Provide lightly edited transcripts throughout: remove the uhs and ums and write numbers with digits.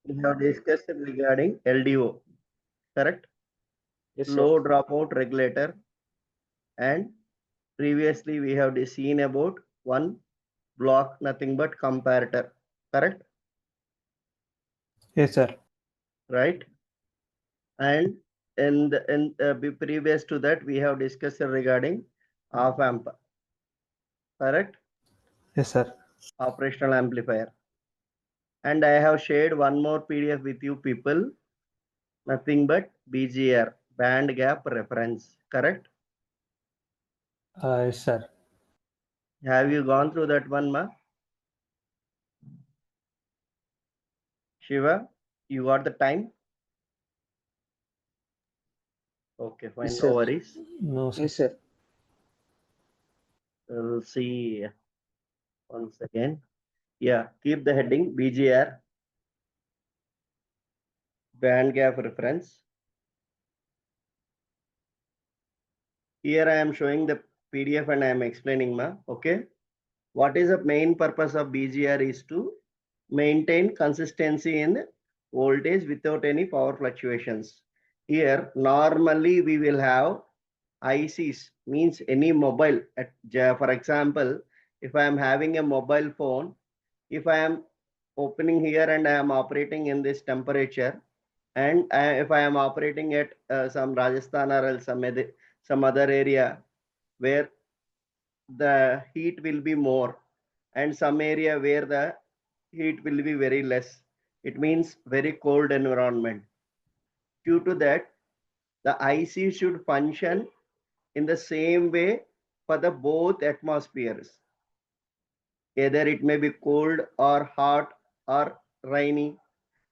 We have discussed regarding LDO, correct? Yes, sir. Low dropout regulator, and previously we have seen about one block, nothing but comparator, correct? Yes, sir. Right? And previous to that, we have discussed regarding op amp, correct? Yes, sir. Operational amplifier. And I have shared one more PDF with you people, nothing but BGR, band gap reference, correct? Yes, sir. Have you gone through that one, ma? Shiva, you got the time? Okay, fine, Yes, no sir. worries. No, sir. Yes, sir. We'll see once again. Yeah, keep the heading BGR, band gap reference. Here I am showing the PDF and I am explaining, ma. Okay. What is the main purpose of BGR is to maintain consistency in voltage without any power fluctuations. Here, normally we will have ICs, means any mobile. For example, if I am having a mobile phone, if I am opening here and I am operating in this temperature, and if I am operating at some Rajasthan or else some other area where the heat will be more, and some area where the heat will be very less, it means very cold environment. Due to that, the IC should function in the same way for the both atmospheres. Either it may be cold or hot or rainy,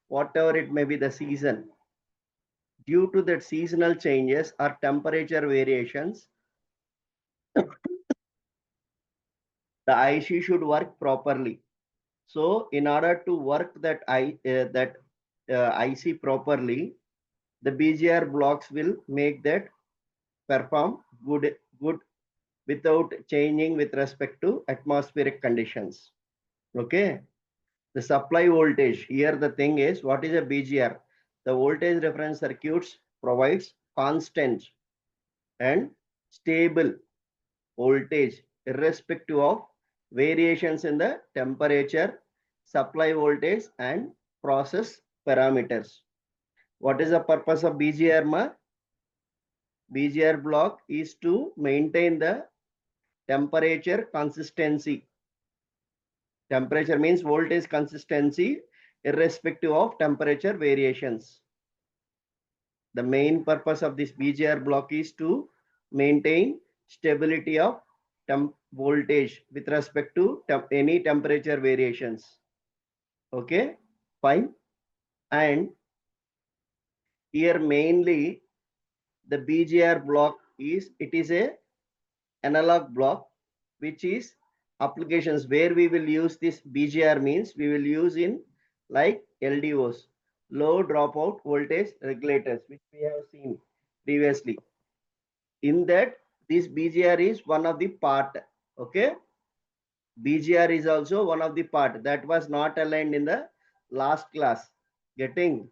whatever it may be the season. Due to that seasonal changes or temperature variations, the IC should work properly. So in order to work that IC properly, the BGR blocks will make that perform good without changing with respect to atmospheric conditions. Okay. The supply voltage, here the thing is, what is a BGR? The voltage reference circuits provides constant and stable voltage irrespective of variations in the temperature, supply voltage and process parameters. What is the purpose of BGR, ma? BGR block is to maintain the temperature consistency. Temperature means voltage consistency irrespective of temperature variations. The main purpose of this BGR block is to maintain stability of voltage with respect to any temperature variations. Okay, fine. And here mainly the BGR block is, it is a analog block, which is applications where we will use this BGR means we will use in like LDOs, low dropout voltage regulators, which we have seen previously. In that, this BGR is one of the part. Okay, BGR is also one of the part that was not aligned in the last class. Getting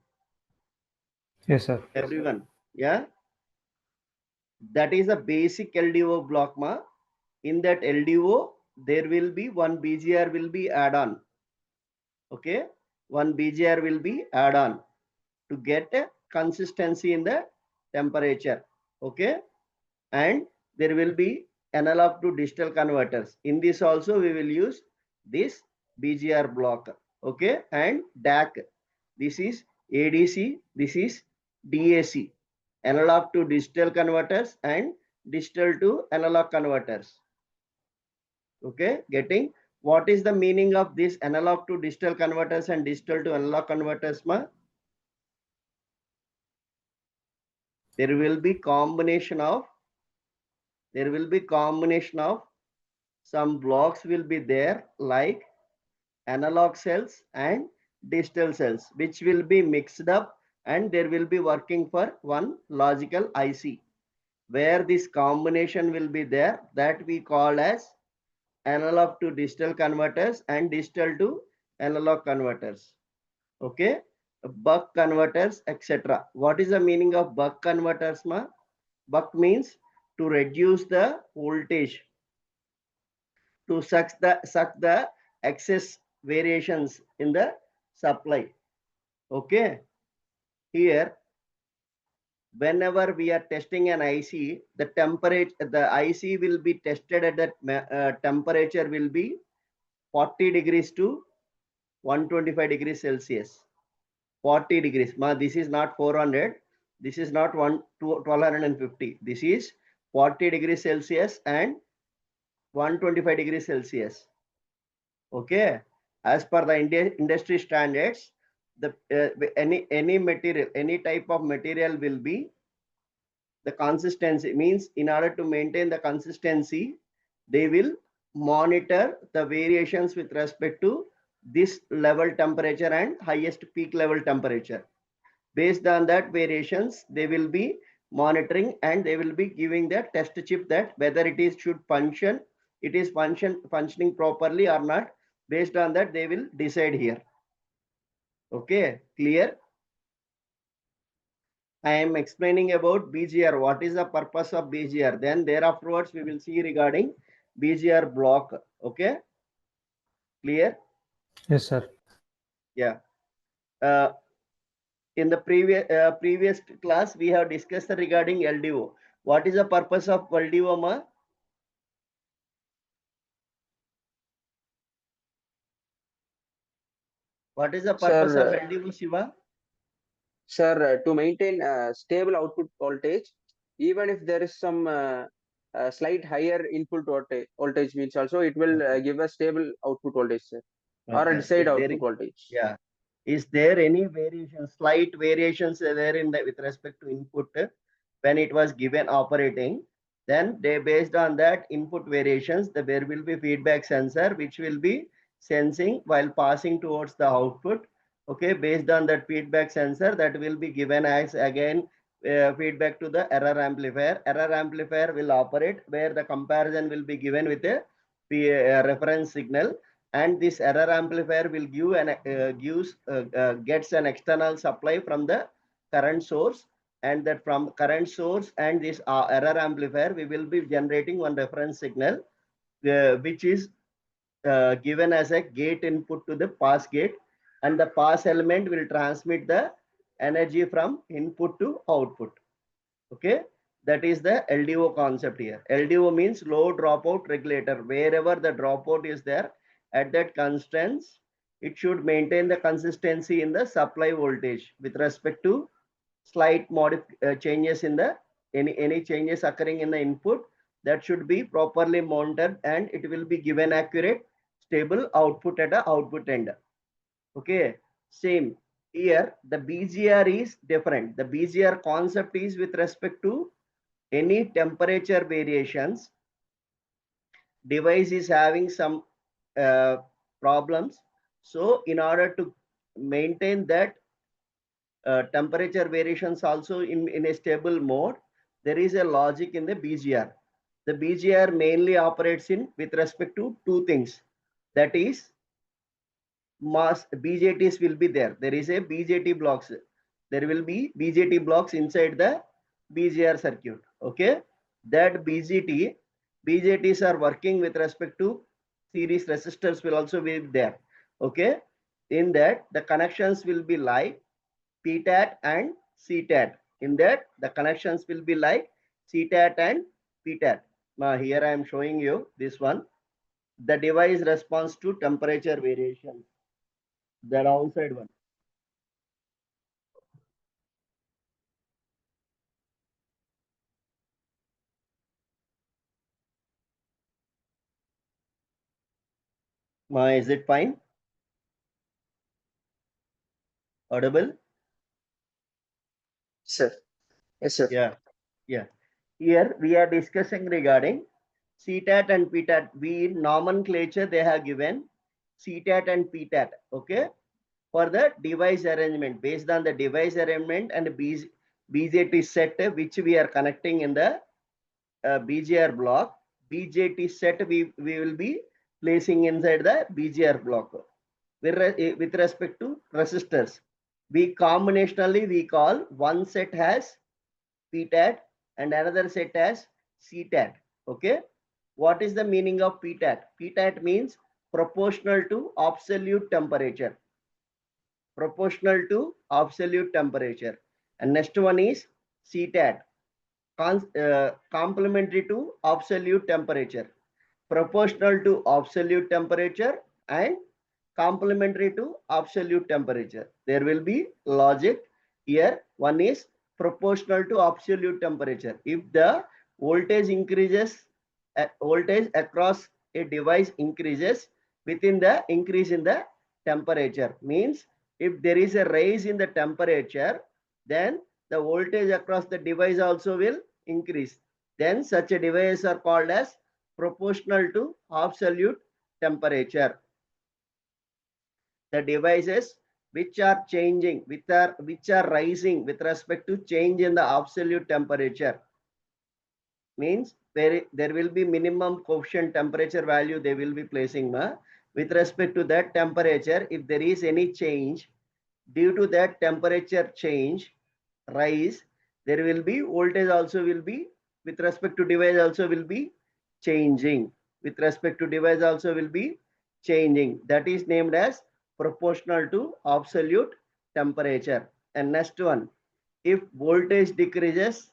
Yes, sir. everyone? Yeah, that is a basic LDO block, ma. In that LDO, there will be one BGR will be add on. Okay, one BGR will be add on to get a consistency in the temperature. Okay, and there will be analog to digital converters. In this also we will use this BGR block. Okay, and DAC. This is ADC. This is DAC. Analog to digital converters and digital to analog converters. Okay, getting what is the meaning of this analog to digital converters and digital to analog converters, ma? There will be combination of some blocks will be there like analog cells and digital cells, which will be mixed up, and there will be working for one logical IC where this combination will be there, that we call as analog to digital converters and digital to analog converters. Okay, buck converters, etc. What is the meaning of buck converters, ma? Buck means to reduce the voltage, to suck the excess variations in the supply. Okay. Here, whenever we are testing an IC, the IC will be tested at that temperature will be 40 degrees to 125 degrees Celsius. 40 degrees. This is not 400. This is not 1250. This is 40 degrees Celsius and 125 degrees Celsius. Okay. As per the industry standards, any material, any type of material will be the consistency, means in order to maintain the consistency, they will monitor the variations with respect to this level temperature and highest peak level temperature. Based on that variations, they will be monitoring and they will be giving the test chip that whether it is should function, it is functioning properly or not. Based on that, they will decide here. Okay, clear? I am explaining about BGR. What is the purpose of BGR? Then thereafterwards we will see regarding BGR block. Okay, clear? Yes, sir. Yeah. In the previous class, we have discussed regarding LDO. What is the purpose of LDO, ma? What is the purpose of Sir, LDO, Shiva? sir, to maintain stable output voltage, even if there is some slight higher input voltage means also it will give a stable output voltage, sir, or a Okay. desired output voltage. Yeah. Is there any variation, slight variations there in the with respect to input when it was given operating? Then they based on that input variations, there will be feedback sensor which will be sensing while passing towards the output. Okay, based on that feedback sensor, that will be given as again feedback to the error amplifier. Error amplifier will operate where the comparison will be given with a reference signal, and this error amplifier will give gets an external supply from the current source, and that from current source and this error amplifier we will be generating one reference signal which is given as a gate input to the pass gate, and the pass element will transmit the energy from input to output. Okay, that is the LDO concept here. LDO means low dropout regulator. Wherever the dropout is there, at that constants, it should maintain the consistency in the supply voltage with respect to slight changes in the any changes occurring in the input, that should be properly monitored and it will be given accurate stable output at the output end. Okay, same here. The BGR is different. The BGR concept is with respect to any temperature variations, device is having some problems. So in order to maintain that temperature variations also in a stable mode, there is a logic in the BGR. The BGR mainly operates in with respect to two things. That is, mass BJTs will be there. There is a BJT blocks. There will be BJT blocks inside the BGR circuit. Okay, that BJTs are working with respect to series resistors will also be there. Okay, in that the connections will be like PTAT and CTAT. In that the connections will be like CTAT and PTAT. Now here I am showing you this one. The device responds to temperature variation. The downside one. Is it fine? Audible? Sir, yes, sir. Yeah. Yeah. Here we are discussing regarding CTAT and PTAT. We nomenclature they have given CTAT and PTAT. Okay. For the device arrangement, based on the device arrangement and BJT set which we are connecting in the BGR block, BJT set we will be placing inside the BGR block with respect to resistors. We combinationally we call one set as PTAT and another set as CTAT. Okay. What is the meaning of PTAT? PTAT means proportional to absolute temperature. Proportional to absolute temperature. And next one is CTAT. Complementary to absolute temperature. Proportional to absolute temperature and complementary to absolute temperature. There will be logic here. One is proportional to absolute temperature. If the voltage increases, voltage across a device increases within the increase in the temperature, means if there is a rise in the temperature, then the voltage across the device also will increase. Then such a device are called as proportional to absolute temperature. The devices which are changing, which are rising with respect to change in the absolute temperature, means there will be minimum coefficient temperature value they will be placing with respect to that temperature. If there is any change due to that temperature change rise, there will be voltage also will be with respect to device also will be changing. With respect to device also will be changing. That is named as proportional to absolute temperature. And next one, if voltage decreases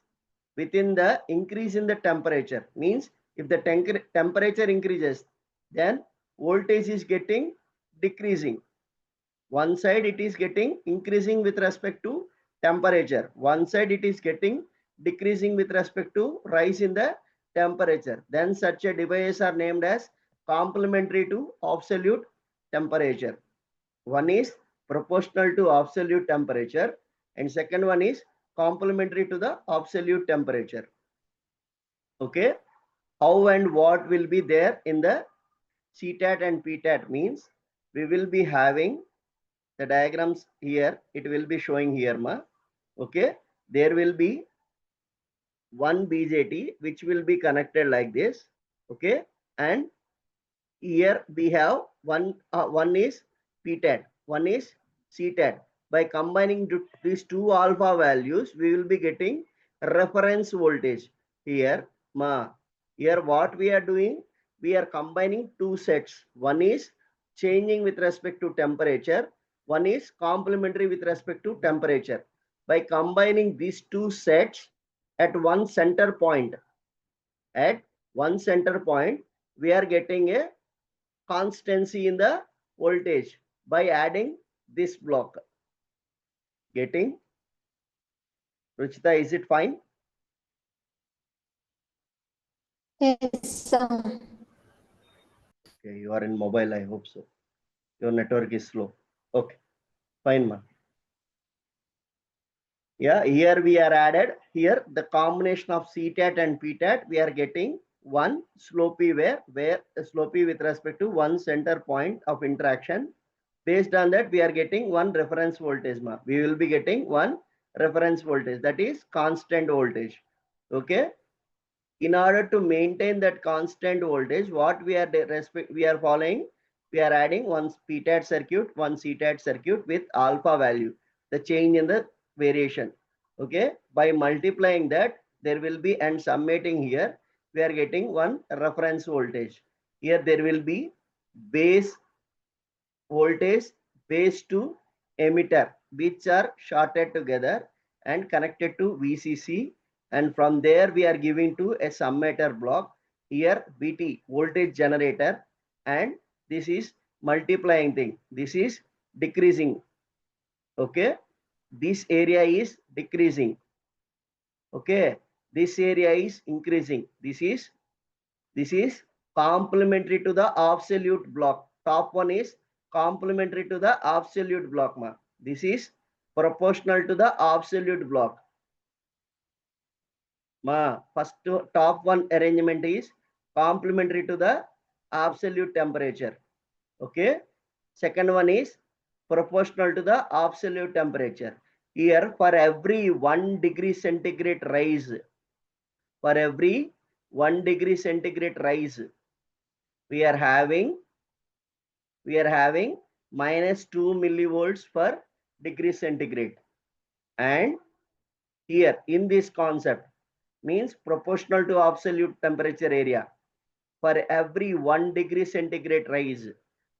within the increase in the temperature, means if the temperature increases, then voltage is getting decreasing. One side it is getting increasing with respect to temperature. One side it is getting decreasing with respect to rise in the temperature. Then such a device are named as complementary to absolute temperature. One is proportional to absolute temperature and second one is complementary to the absolute temperature. Okay. How and what will be there in the CTAT and PTAT means we will be having the diagrams here. It will be showing here. Okay. There will be one BJT which will be connected like this. Okay. And here we have one is PTAT, one is CTAT. By combining these two alpha values, we will be getting reference voltage. Here what we are doing, we are combining two sets. One is changing with respect to temperature, one is complementary with respect to temperature. By combining these two sets at one center point, we are getting a constancy in the voltage by adding this block. Getting? Ruchita, is it fine? Yes, sir. Okay, you are in mobile, I hope so. Your network is slow. Okay, fine, ma. Yeah, here we are added. Here the combination of CTAT and PTAT, we are getting one slopey where slopey with respect to one center point of interaction. Based on that, we are getting one reference voltage. We will be getting one reference voltage, that is constant voltage. Okay. In order to maintain that constant voltage, what we are following, we are adding one PTAT circuit, one CTAT circuit with alpha value, the change in the variation. Okay. By multiplying that, there will be and summating here, we are getting one reference voltage. Here there will be base voltage, base to emitter, which are shorted together and connected to VCC. And from there we are giving to a summation block. Here VT, voltage generator, and this is multiplying thing. This is decreasing. Okay. This area is decreasing. Okay. This area is increasing. This is complementary to the absolute block. Top one is complementary to the absolute block. This is proportional to the absolute block. First top one arrangement is complementary to the absolute temperature. Okay. Second one is proportional to the absolute temperature. Here for every 1 degree centigrade rise, for every 1 degree centigrade rise, we are having minus 2 millivolts per degrees centigrade. And here in this concept means proportional to absolute temperature area. For every 1 degree centigrade rise,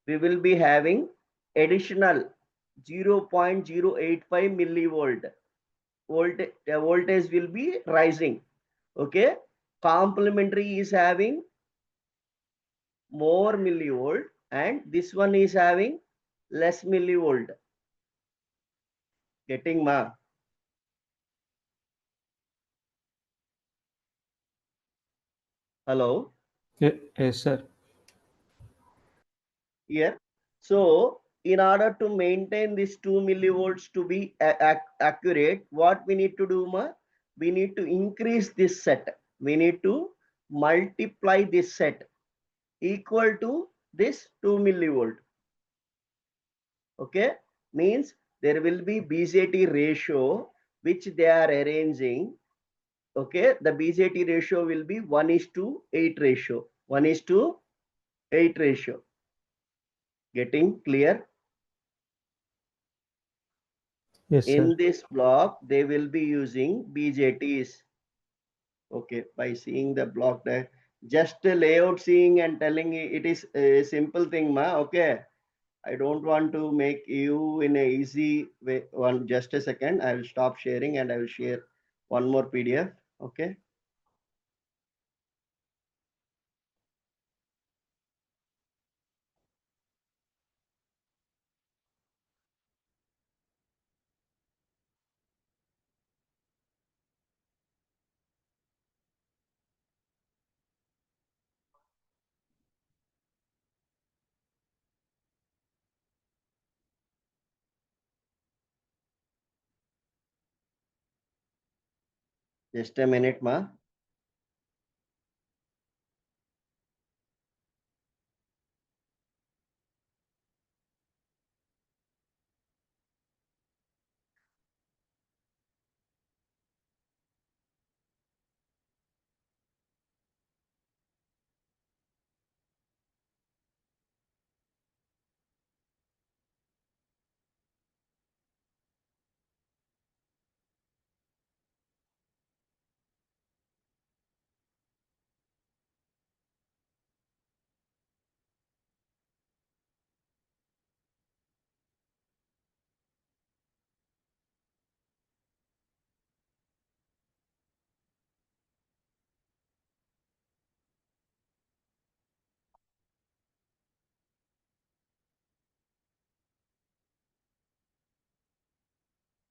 we will be having additional 0.085 millivolt. Voltage will be rising. Okay. Complementary is having more millivolt and this one is having less millivolt. Getting ma? Hello? Yes, sir. Here. So in order to maintain this 2 millivolts to be accurate, what we need to do, ma? We need to increase this set. We need to multiply this set equal to this 2 millivolt. Okay, means there will be BJT ratio which they are arranging. Okay, the BJT ratio will be 1:8 ratio. 1:8 ratio. Getting clear? Yes, sir. In this block, they will be using BJTs. Okay, by seeing the block there, just a layout seeing and telling it is a simple thing, ma. Okay, I don't want to make you in a easy way. Just a second, I will stop sharing and I will share one more PDF. Okay. Just a minute, ma.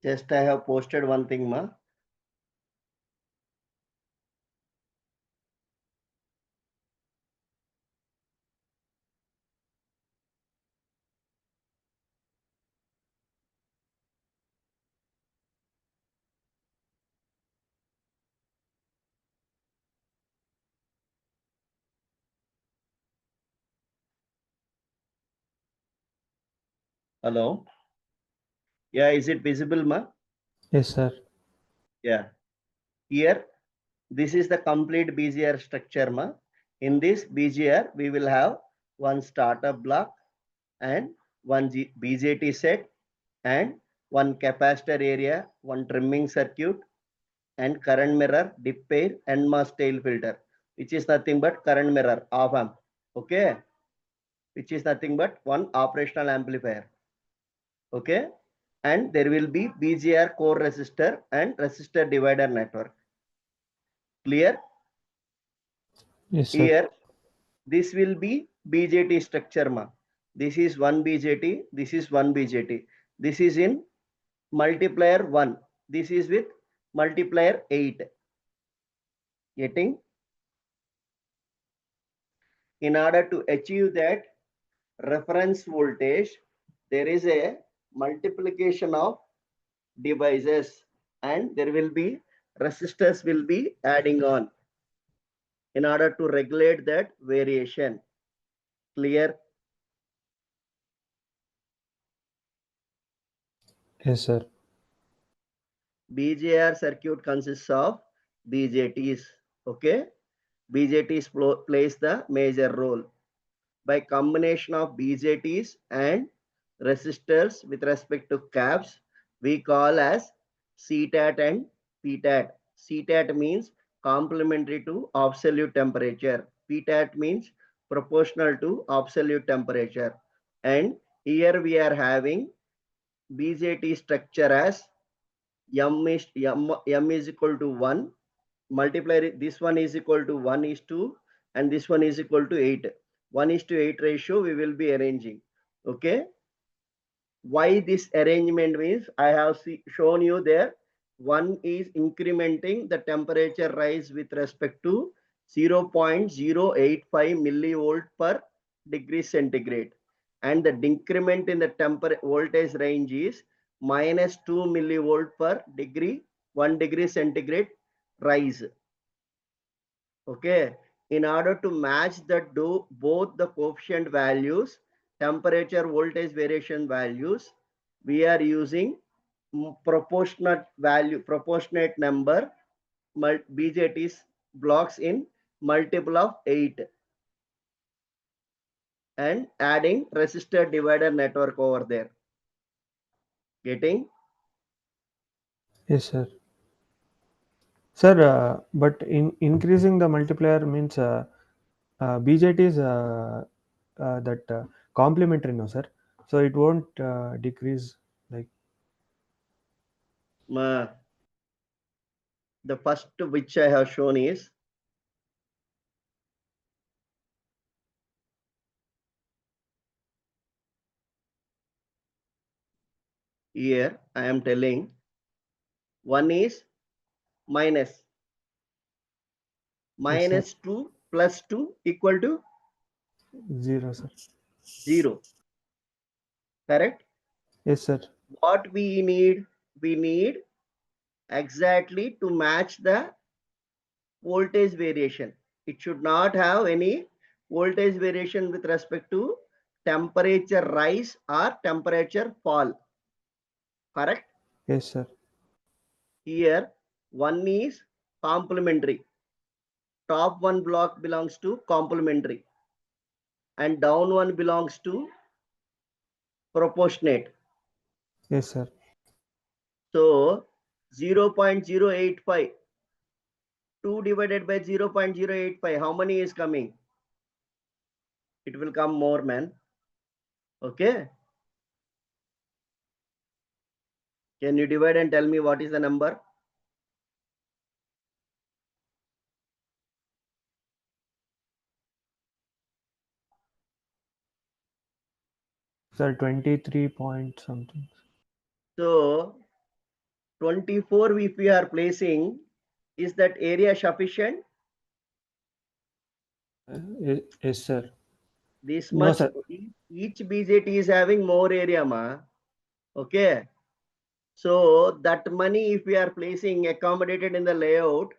Just I have posted one thing, ma. Hello. Yeah, is it visible, ma? Yes, sir. Yeah. Here, this is the complete BGR structure, ma. In this BGR, we will have one starter block and one BJT set and one capacitor area, one trimming circuit and current mirror, dip pair, and mass tail filter, which is nothing but current mirror op amp. Okay, which is nothing but one operational amplifier. Okay, and there will be BGR core resistor and resistor divider network. Clear? Yes, sir. Here, this will be BJT structure, ma. This is one BJT. This is one BJT. This is in multiplier 1. This is with multiplier 8. Getting? In order to achieve that reference voltage, there is a multiplication of devices and there will be resistors will be adding on in order to regulate that variation. Clear? Yes, sir. BJR circuit consists of BJTs. Okay, BJTs plays the major role. By combination of BJTs and resistors with respect to caps, we call as CTAT and PTAT. CTAT means complementary to absolute temperature. PTAT means proportional to absolute temperature. And here we are having BJT structure as M is equal to 1. Multiply this one is equal to 1:2 and this one is equal to 8. 1:8 ratio we will be arranging. Okay. Why this arrangement means I have shown you there. One is incrementing the temperature rise with respect to 0.085 millivolt per degree centigrade, and the decrement in the voltage range is -2 millivolt per degree 1 degree centigrade rise. Okay, in order to match both the coefficient values, temperature voltage variation values, we are using proportionate number BJT's blocks in multiple of 8 and adding resistor divider network over there. Getting? Yes, sir. Sir, but increasing the multiplier means BJT is that complementary, no, sir. So it won't decrease like. The first which I have shown is here. I am telling one is minus 2 plus 2 equal to 0, sir. 0. Correct? Yes, sir. What we need exactly to match the voltage variation. It should not have any voltage variation with respect to temperature rise or temperature fall. Correct? Yes, sir. Here, one is complementary. Top one block belongs to complementary and down one belongs to proportionate. Yes, sir. So 0.085, 2 divided by 0.085, how many is coming? It will come more, man. Okay. Can you divide and tell me what is the number? Sir, 23 point something. So 24 if we are placing, is that area sufficient? Yes, sir. This No, much, sir. each BJT is having more area, ma. Okay. So that money, if we are placing accommodated in the layout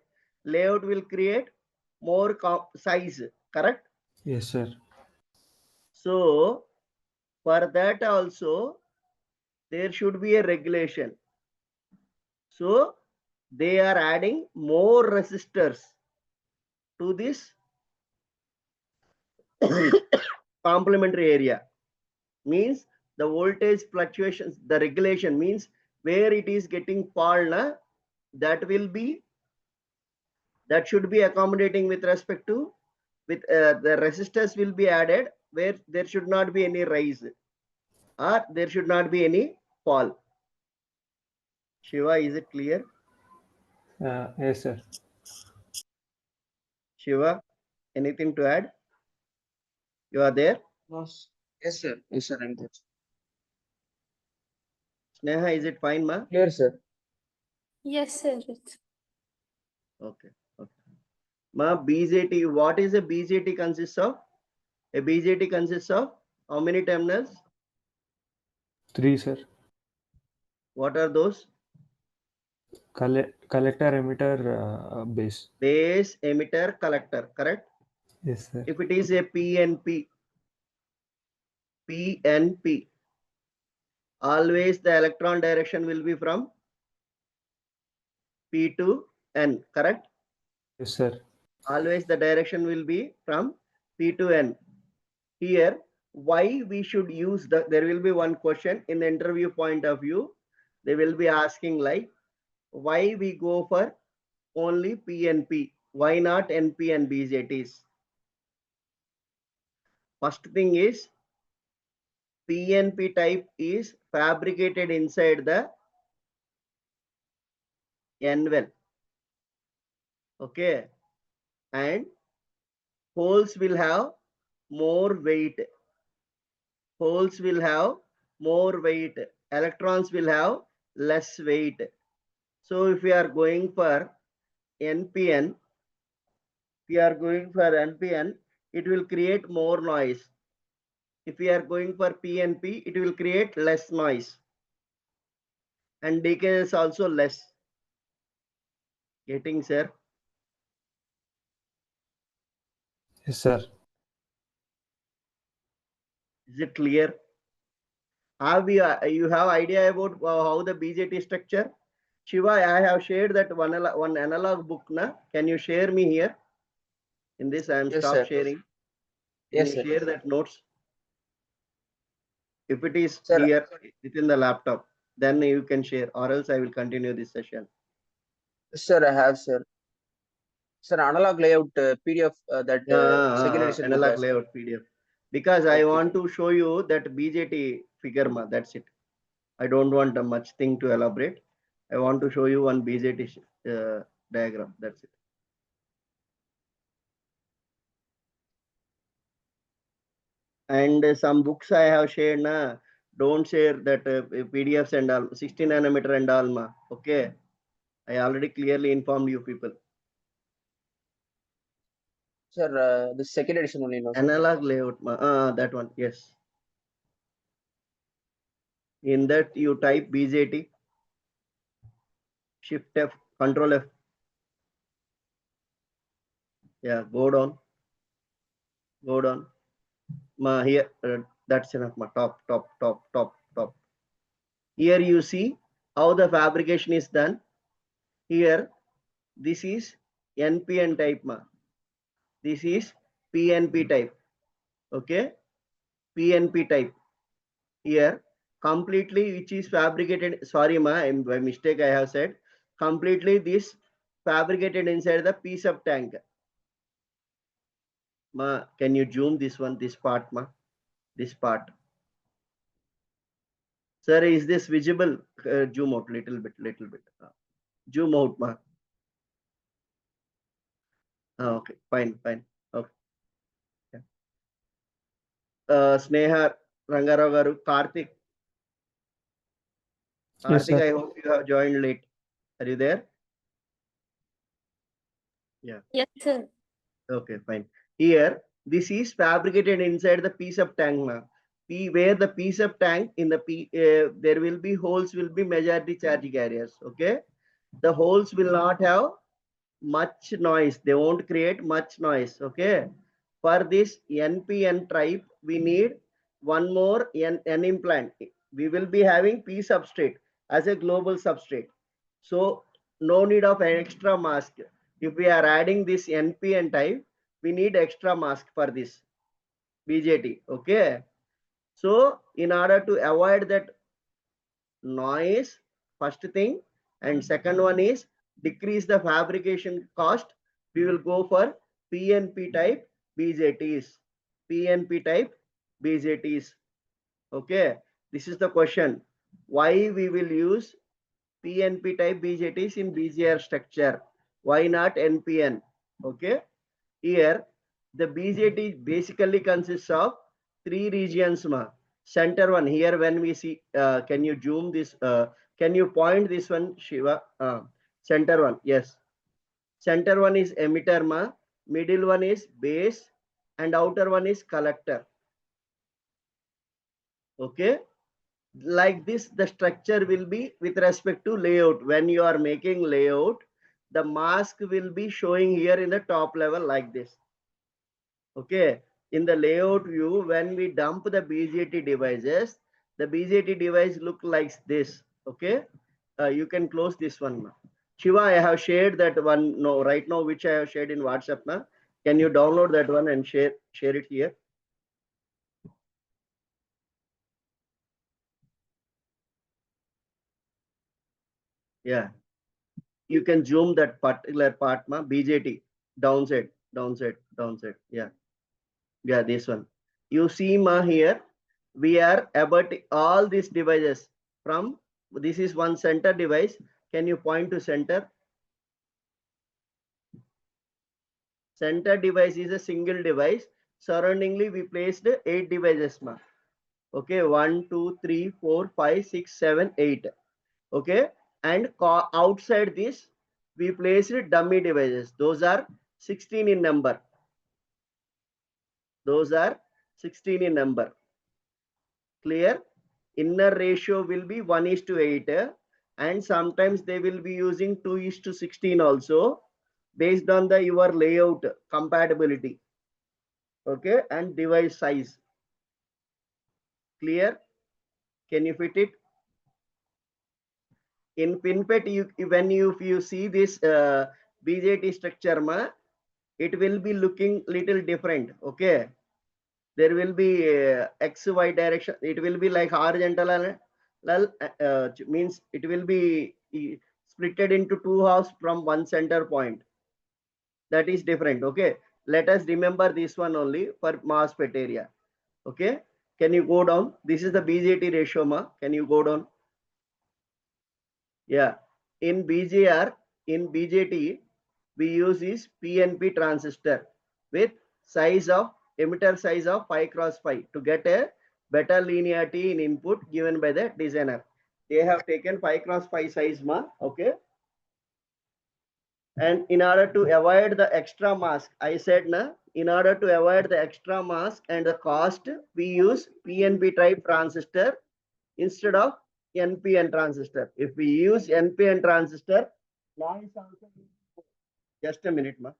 will create more size, correct? Yes, sir. So for that also, there should be a regulation. So they are adding more resistors to this complementary area. Means the voltage fluctuations, the regulation means where it is getting fall, that should be accommodating with respect to the resistors will be added where there should not be any rise or there should not be any fall. Shiva, is it clear? Yes, sir. Shiva, anything to add? You are there? Yes, sir. Yes, sir. I'm there. Sneha, is it fine, ma? Clear, sir. Yes, sir. Okay. Ma, BJT, what is a BJT consists of? A BJT consists of how many terminals? 3, sir. What are those? Collector, emitter, base. Base, emitter, collector, correct? Yes, sir. If it is a PNP, always the electron direction will be from P to N, correct? Yes, sir. Always the direction will be from P to N. Here, why we should use there will be one question in the interview point of view. They will be asking like, why we go for only PNP? Why not NP and BJTs? First thing is, PNP type is fabricated inside the N well. Okay. And holes will have more weight. Holes will have more weight. Electrons will have less weight. So if we are going for NPN, it will create more noise. If we are going for PNP, it will create less noise. And decay is also less. Getting, sir? Yes, sir. Is it clear? You have idea about how the BJT structure? Shiva, I have shared that one analog book. Na? Can you share me here? In this, I am Yes, stop sir. sharing. Can Yes, you sir. share that notes? If it is Sir. here within the laptop, then you can share, or else I will continue this session. Sir, I have, sir. Sir, analog layout PDF that second edition book Analog has. layout PDF. Because I Okay. want to show you that BJT figure. That's it. I don't want a much thing to elaborate. I want to show you one BJT diagram. That's it. And some books I have shared. Na, don't share that PDFs and all. 16 nanometer and all. Ma. Okay. I already clearly informed you people. Sir, the second edition only, no, sir. Analog layout. That one. Yes. In that you type BJT. Shift F, Control F. Yeah, go down. Go down. Ma, here, that's enough. Ma, top. Here you see how the fabrication is done. Here, this is NPN type. Ma. This is PNP type. Okay, PNP type. Here, completely which is fabricated. Sorry, ma, by mistake I have said. Completely this fabricated inside the piece of tank. Ma, can you zoom this one, this part, ma? This part. Sir, is this visible? Zoom out little bit. Zoom out, ma. Okay, fine. Okay. Sneha, Rangarao garu, Karthik. Yes, Karthik, sir. I hope you have joined late. Are you there? Yeah. Yes, sir. Okay, fine. Here, this is fabricated inside the piece of tank, ma. Where the piece of tank in the there will be holes, will be majority charge carriers. Okay, the holes will not have much noise. They won't create much noise. Okay, for this NPN type, we need one more N implant. We will be having P substrate as a global substrate. So no need of an extra mask. If we are adding this NPN type, we need extra mask for this BJT. Okay. So in order to avoid that noise, first thing, and second one is decrease the fabrication cost, we will go for PNP type BJTs. PNP type BJTs. Okay, this is the question. Why we will use PNP type BJTs in BGR structure? Why not NPN? Okay, here the BJT basically consists of three regions. Ma. Center one here when we see, can you zoom this? Can you point this one, Shiva? Center one, yes. Center one is emitter, ma. Middle one is base, and outer one is collector. Okay, like this, the structure will be with respect to layout. When you are making layout, the mask will be showing here in the top level like this. Okay, in the layout view, when we dump the BJT devices, the BJT device look like this. Okay, you can close this one. Shiva, I have shared that one. No, right now, which I have shared in WhatsApp. Na? Can you download that one and share it here? Yeah. You can zoom that particular part, ma. BJT. Downside, downside, downside. Yeah. Yeah, this one. You see, ma, here we are about all these devices from, this is one center device. Can you point to center? Center device is a single device. Surroundingly, we placed 8 devices, ma. Okay, 1, 2, 3, 4, 5, 6, 7, 8. Okay, and outside this, we placed dummy devices. Those are 16 in number. Those are 16 in number. Clear? Inner ratio will be 1:8, and sometimes they will be using 2:16 also, based on the your layout compatibility. Okay, and device size. Clear? Can you fit it? In FinFET, if you see this BJT structure, ma, it will be looking little different. Okay, there will be XY direction. It will be like horizontal, means it will be splitted into 2 halves from one center point. That is different. Okay, let us remember this one only for MOSFET area. Okay, can you go down? This is the BJT ratio, ma. Can you go down? Yeah, in BJR, in BJT, we use this PNP transistor with size of emitter size of 5 cross 5 to get a better linearity in input given by the designer. They have taken 5 cross 5 size, ma. Okay. And in order to avoid the extra mask, I said, na, in order to avoid the extra mask and the cost, we use PNP type transistor instead of NPN transistor. If we use NPN transistor, noise also. Just a minute, ma.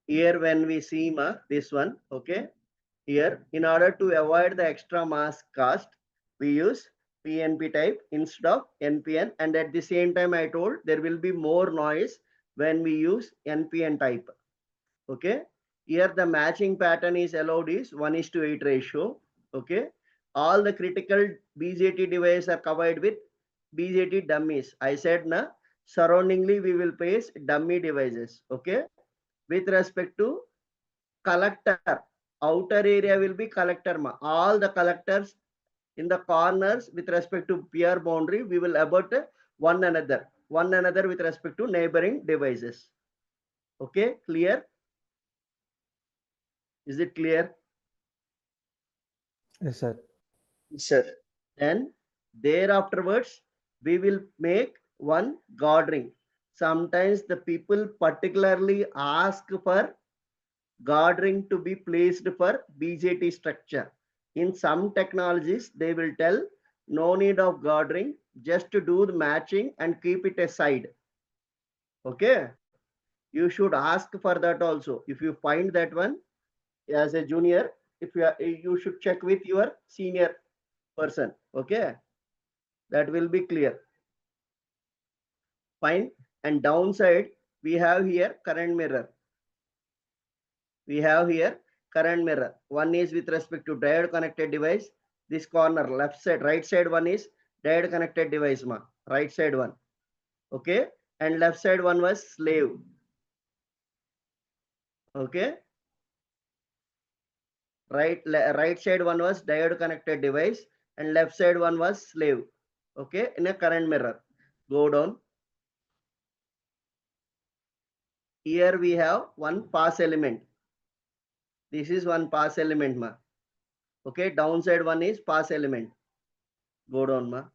Here when we see, ma, this one, okay. Here, in order to avoid the extra mask cost, we use PNP type instead of NPN. And at the same time, I told there will be more noise when we use NPN type. Okay. Here the matching pattern is allowed is 1:8 ratio. Okay. All the critical BJT devices are covered with BJT dummies. I said, na, surroundingly we will place dummy devices. Okay. With respect to collector, outer area will be collector, ma. All the collectors in the corners with respect to peer boundary, we will abut one another with respect to neighboring devices. Okay, clear? Is it clear? Yes, sir. Sir. Then there afterwards, we will make one guard ring. Sometimes the people particularly ask for guard ring to be placed for BJT structure. In some technologies, they will tell no need of guard ring, just to do the matching and keep it aside. Okay. You should ask for that also. If you find that one as a junior, if you should check with your senior person. Okay. That will be clear. Fine. And downside, we have here current mirror. We have here current mirror. One is with respect to diode connected device. This corner, left side, right side one is diode connected device, ma. Right side one. Okay. And left side one was slave. Okay. Right side one was diode connected device and left side one was slave. Okay. In a current mirror. Go down. Here we have one pass element. This is one pass element, ma. Okay. Downside one is pass element. Go down, ma.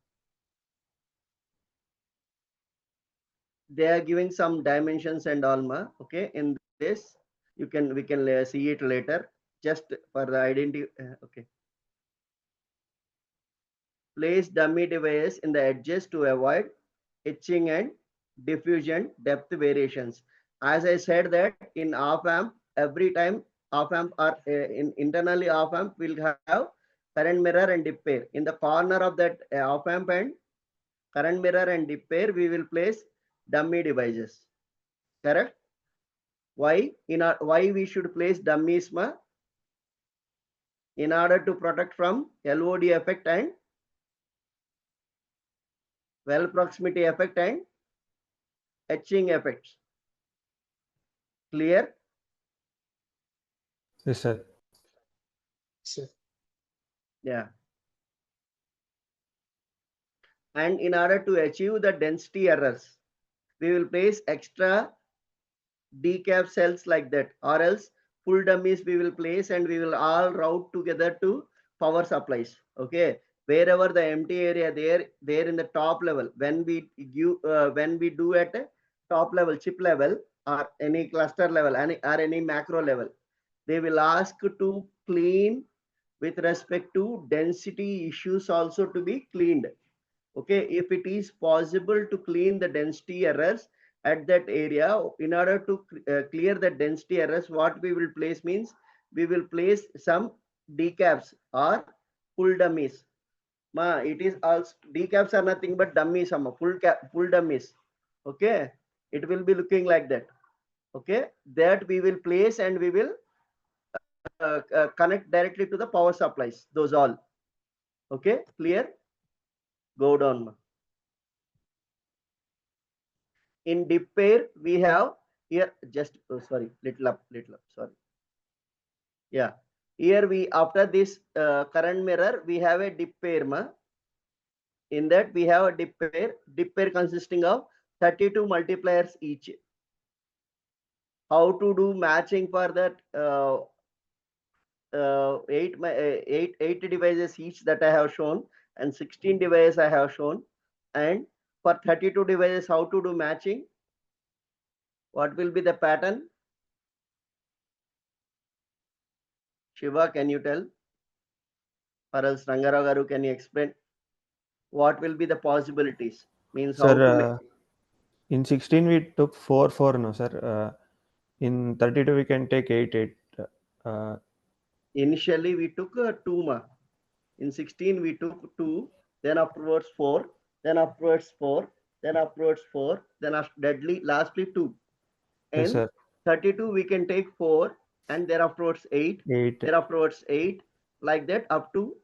They are giving some dimensions and all, ma. Okay. In this, we can see it later. Just for the identity. Okay. Place dummy device in the edges to avoid etching and diffusion depth variations. As I said that in op amp, every time op amp or internally op amp will have current mirror and dip pair. In the corner of that op amp and current mirror and dip pair, we will place dummy devices. Correct? Why? Why we should place dummies, ma? In order to protect from LOD effect and well proximity effect and etching effects. Clear? Yes, sir. Sir. Yeah. And in order to achieve the density errors, we will place extra decap cells like that, or else full dummies we will place and we will all route together to power supplies. Okay, wherever the empty area there in the top level, when we do at a top level, chip level, or any cluster level, or any macro level, they will ask to clean with respect to density issues also to be cleaned. Okay, if it is possible to clean the density errors at that area, in order to clear the density errors, what we will place means we will place some decaps or full dummies. Ma, it is also decaps are nothing but dummies, full dummies. Okay, it will be looking like that. Okay, that we will place and we will connect directly to the power supplies. Those all. Okay, clear? Go down, ma. In dip pair, we have here just little up, sorry. Yeah, here we after this current mirror, we have a dip pair, ma. In that we have a dip pair consisting of 32 multipliers each. How to do matching for that eight devices each that I have shown, and 16 devices I have shown, and for 32 devices how to do matching? What will be the pattern? Shiva, can you tell? Or else Rangarao Garu, can you explain what will be the possibilities? Means how to Sir, in 16 we took 4, no, sir. In 32 we can take 8. initially we took two, ma. In 16 we took two, then afterwards four, then afterwards four, then afterwards four, then after lastly two. Yes, In sir. 32 we can take four, and then afterwards eight, 8. then afterwards eight, like that up to,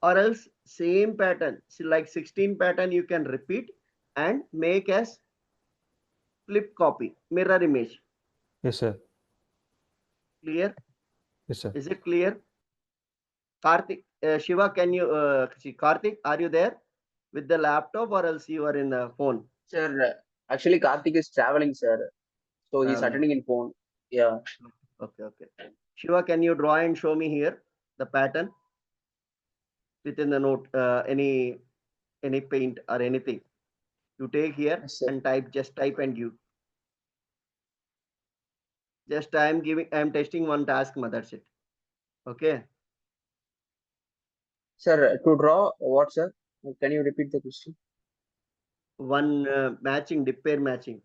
or else same pattern. See, like 16 pattern you can repeat and make as flip copy, mirror image. Yes, sir. Clear? Yes, sir. Is it clear? Karthik, Shiva, can you see Karthik? Are you there with the laptop, or else you are in the phone? Sir, actually Karthik is traveling, sir. So he's Traveling. attending in phone. Yeah. Okay, okay. Shiva, can you draw and show me here the pattern within the note? Any paint or anything you take here Yes, sir. and type. Just type and give. Just I am testing one task, ma. That's it. Okay. Sir, to draw what, sir? Can you repeat the question? One matching, dip pair matching.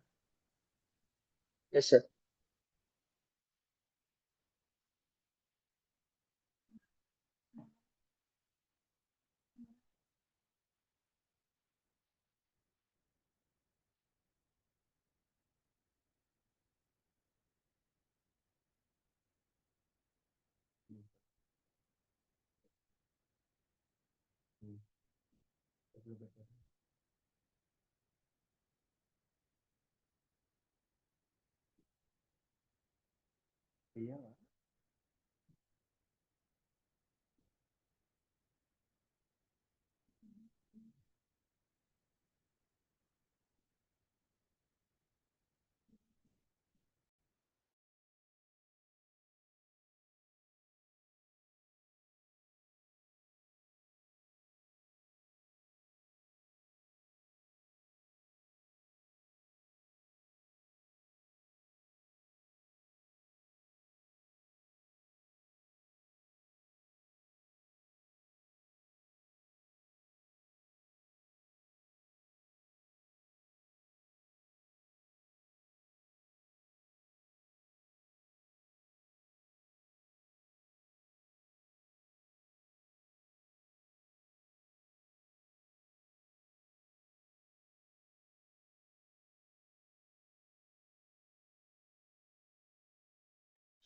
Yes, sir. Yeah.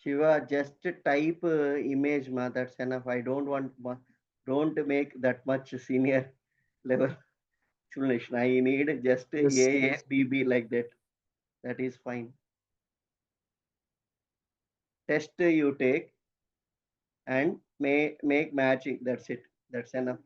Shiva, just type image, ma. That's enough. I don't want, don't make that much senior level explanation. I need just Yes, A, B, B like that. That is fine. Test you take and make matching. That's it. That's enough.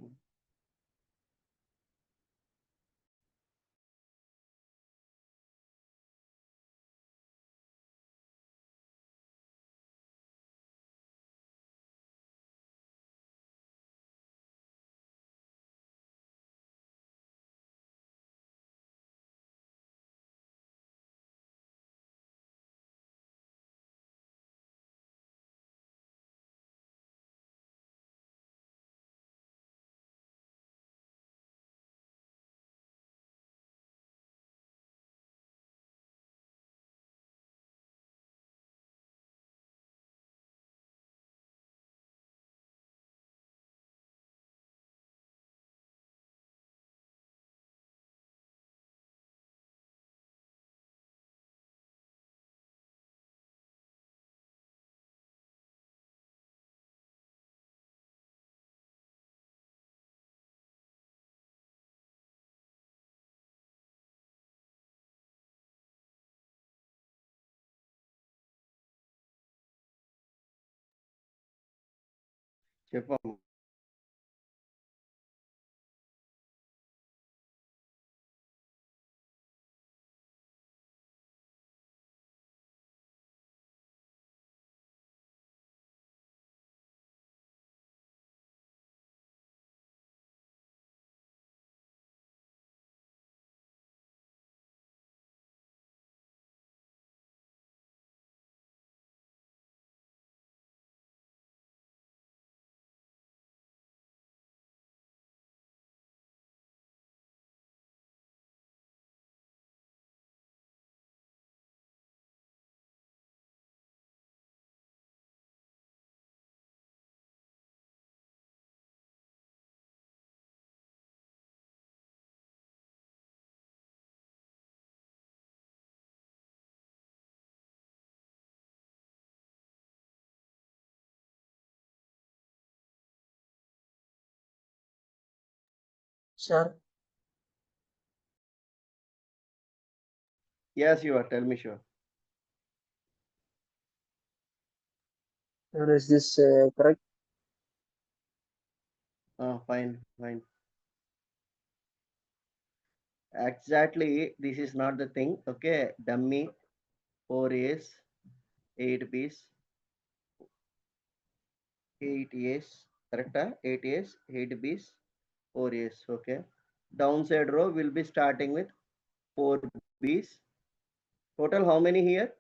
చెప్పమ్మా. Sir, Yes, you are. Tell me, sure. is this correct? Fine, fine. Exactly. This is not the thing. Okay. Dummy 4 A's, 8 B's, 8 A's. Correct? 8 A's, 8 B's, 4 A's. Okay. Downside row will be starting with 4 B's. Total how many here?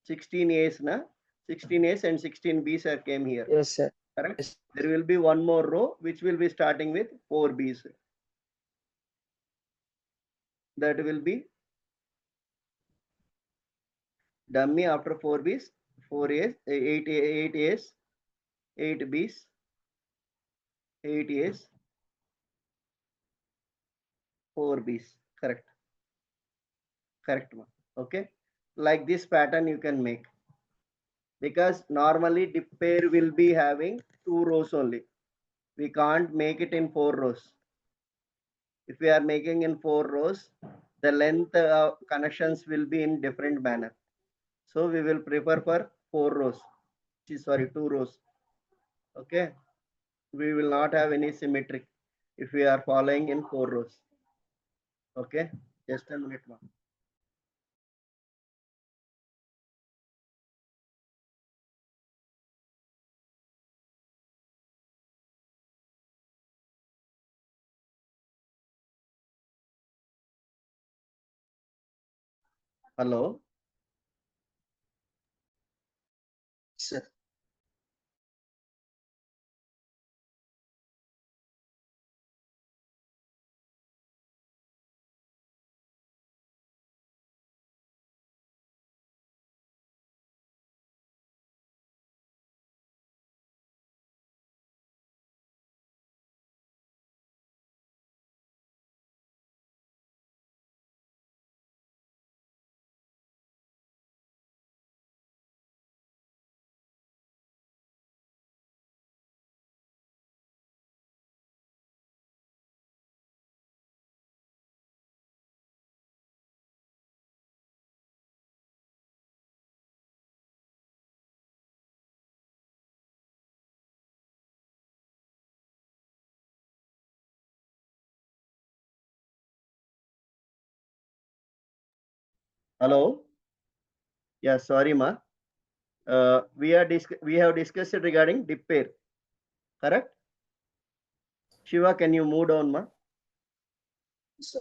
16 A's, na? 16 A's and 16 B's are came here. Yes, sir. Correct? Yes. There will be one more row which will be starting with 4 B's. That will be dummy after 4 B's, 4 A's, 8 A's, 8 B's, 8 A's, 4 B's. Correct. Correct one. Okay. Like this pattern you can make. Because normally dip pair will be having 2 rows only. We can't make it in 4 rows. If we are making in 4 rows, the length connections will be in different manner. So we will prefer for 4 rows. Sorry, 2 rows. Okay. We will not have any symmetric if we are following in 4 rows. Okay. Just a minute, ma'am. Hello. Sir. Hello. Yeah, sorry, ma. We have discussed it regarding dip pair. Correct? Shiva, can you move down, ma? Sir.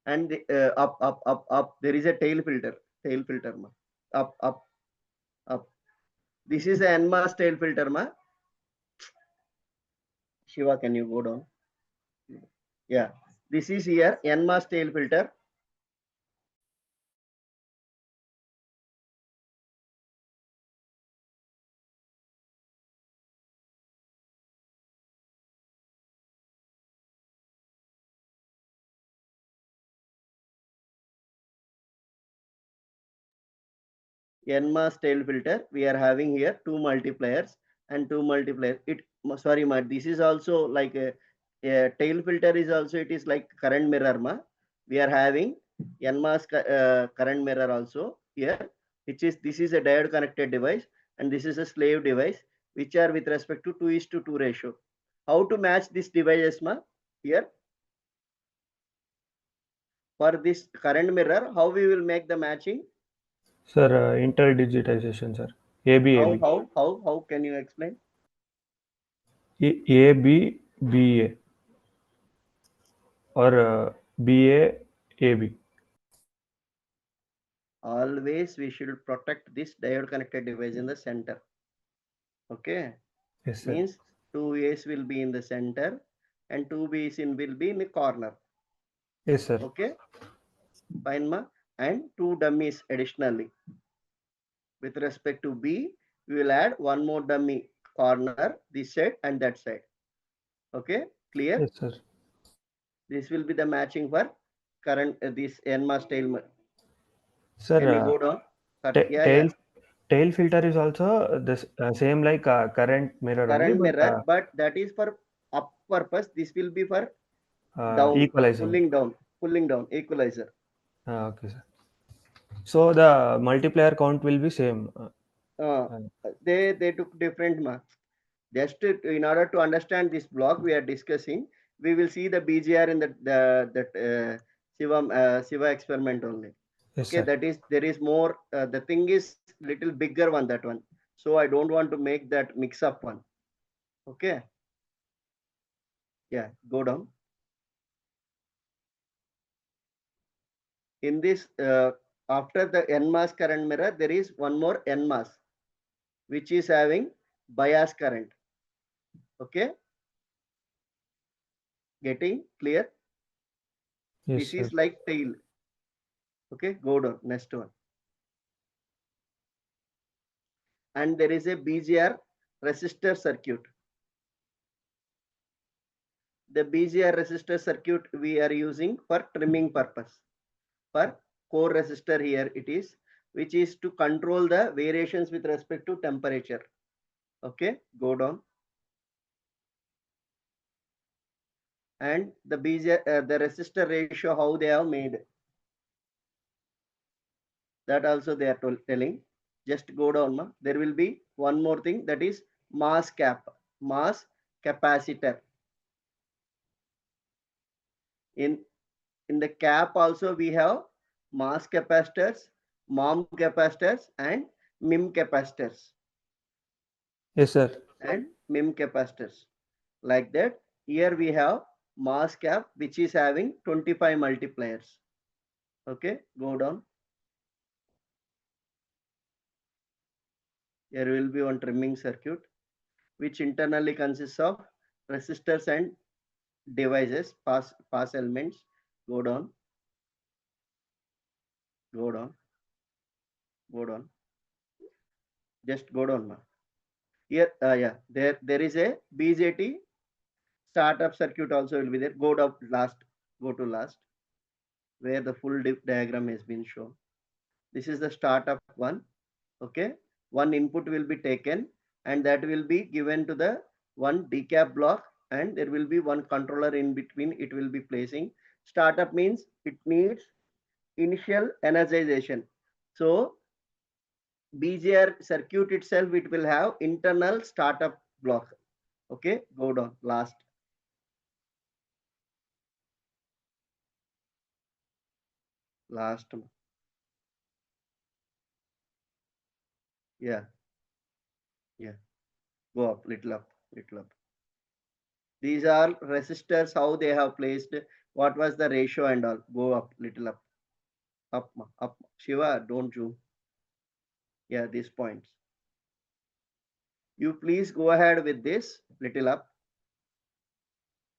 And up. There is a tail filter. Tail filter, ma. Up. This is a NMAS tail filter, ma. Shiva, can you go down? Yeah. This is here NMAS tail filter. NMAS tail filter. We are having here two multipliers and two multipliers. Sorry, ma. This is also like a tail filter is also, it is like current mirror, ma. We are having NMAS current mirror also here, which is, this is a diode connected device and this is a slave device, which are with respect to 2:2 ratio. How to match these devices, ma? Here for this current mirror, how we will make the matching? Sir, interdigitization, sir. AB. How can you explain? AB, BA. Or BA, AB. Always we should protect this diode connected device in the center. Okay. Yes, sir. Means two A's will be in the center and two B's will be in the corner. Yes, sir. Okay. Fine, ma. And two dummies additionally. With respect to B, we will add one more dummy corner, this side and that side. Okay. Clear? Yes, sir. This will be the matching for current this NMAS tail. Sir, Can you go down? tail filter is also the same like current mirror only, Current but mirror, but that is for up purpose. This will be for down, equalizing. pulling down, equalizer. Okay, sir. So the multiplier count will be same. They took different marks. Just in order to understand this block we are discussing, we will see the BGR in that Shiva experiment only. Yes, Okay, sir. that is, there is more. The thing is little bigger one, that one. So I don't want to make that mix up one. Okay. Yeah, go down. In this, after the NMAS current mirror, there is one more NMAS, which is having bias current. Okay. Getting clear? Yes, This sir. is like tail. Okay, go down, next one. And there is a BGR resistor circuit. The BGR resistor circuit we are using for trimming purpose. For core resistor here it is, which is to control the variations with respect to temperature. Okay, go down. And the BGR, the resistor ratio, how they have made. That also they are telling. Just go down, ma. There will be one more thing, that is mass capacitor. In the cap also we have mass capacitors, MOM capacitors and MIM capacitors. Yes, sir. And MIM capacitors. Like that, here we have mass cap, which is having 25 multipliers. Okay, go down. There will be one trimming circuit, which internally consists of resistors and devices, pass elements. Go down. Go down. Go down. Just go down, ma. Here, yeah, there is a BJT startup circuit also will be there. Go to last, where the full diagram has been shown. This is the startup one. Okay, one input will be taken and that will be given to the one decap block, and there will be one controller in between. It will be placing. Startup means it needs initial energization. So BGR circuit itself, it will have internal startup block. Okay, go down last. Last. Yeah. Yeah. Go up, little up, little up. These are resistors, how they have placed, what was the ratio and all. Go up, little up. Up, up. Shiva, don't zoom. Yeah, these points. You please go ahead with this, little up.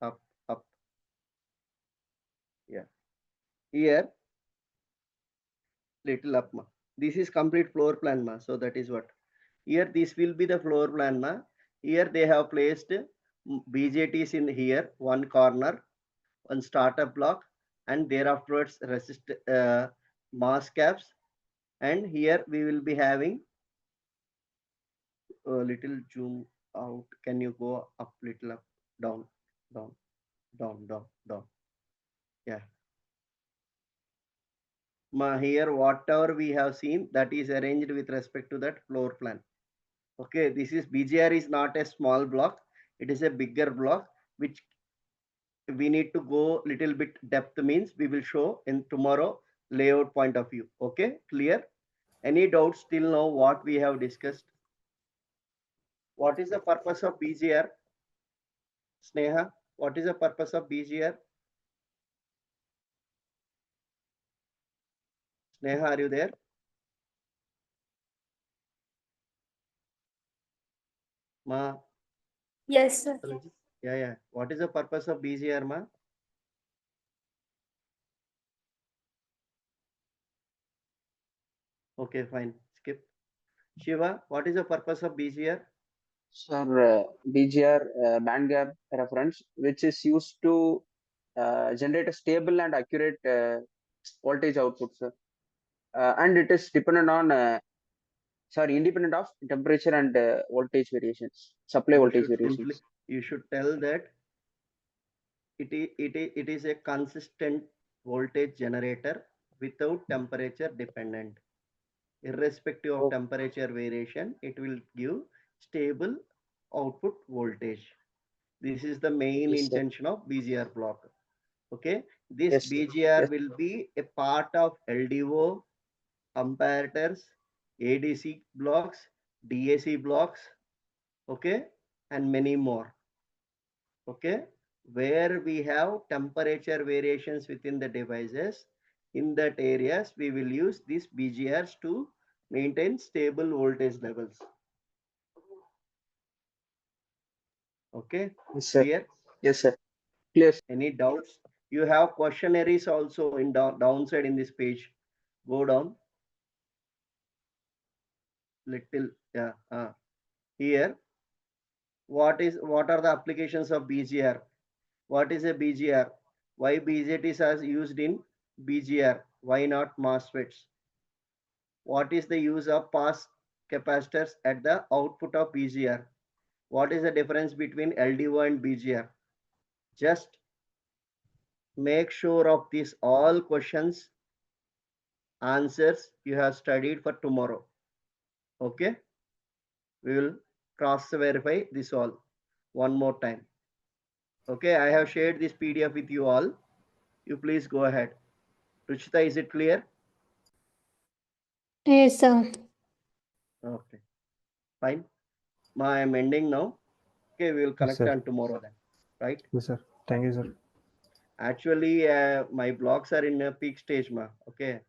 Up, up. Yeah. Here, little up. Ma. This is complete floor plan, ma. So that is what. Here, this will be the floor plan, ma. Here they have placed BJTs in here, one corner, one startup block, and thereafterwards resist mass caps. And here we will be having a little zoom out. Can you go up, little up, down, down, down, down, down? Yeah. Here, whatever we have seen, that is arranged with respect to that floor plan. Okay, this is BGR is not a small block. It is a bigger block, which we need to go little bit depth, means we will show in tomorrow layout point of view. Okay, clear? Any doubts till now what we have discussed? What is the purpose of BGR? Sneha, what is the purpose of BGR? Sneha, are you there? Ma? Yes, sir. Yeah, yeah. What is the purpose of BGR, ma? Okay, fine. Skip. Shiva, what is the purpose of BGR? Sir, BGR band gap reference, which is used to generate a stable and accurate voltage output, sir. And it is dependent on, independent of temperature and voltage variations, supply voltage variations. You should tell that it is a consistent voltage generator without temperature dependent. Irrespective of Oh. temperature variation, it will give stable output voltage. This is the main Yes, sir. intention of BGR block. Okay, this Yes, sir. BGR Yes. will be a part of LDO, comparators, ADC blocks, DAC blocks, okay, and many more. Okay, where we have temperature variations within the devices, in that areas we will use these BGRs to maintain stable voltage levels. Okay, Yes, sir. clear? Yes, sir. Clear. Any doubts? You have questionnaires also in downside in this page. Go down. Little, yeah. Here, what are the applications of BGR? What is a BGR? Why BJTs are used in BGR? Why not MOSFETs? What is the use of pass capacitors at the output of BGR? What is the difference between LDO and BGR? Just make sure of these all questions, answers you have studied for tomorrow. Okay, we will cross verify this all one more time. Okay, I have shared this PDF with you all. You please go ahead. Ruchita, is it clear? Yes, sir. Okay, fine. I am ending now. Okay, we will connect sir. on tomorrow then, right? Yes, sir. Thank you, sir. Actually, my blogs are in a peak stage, ma. Okay.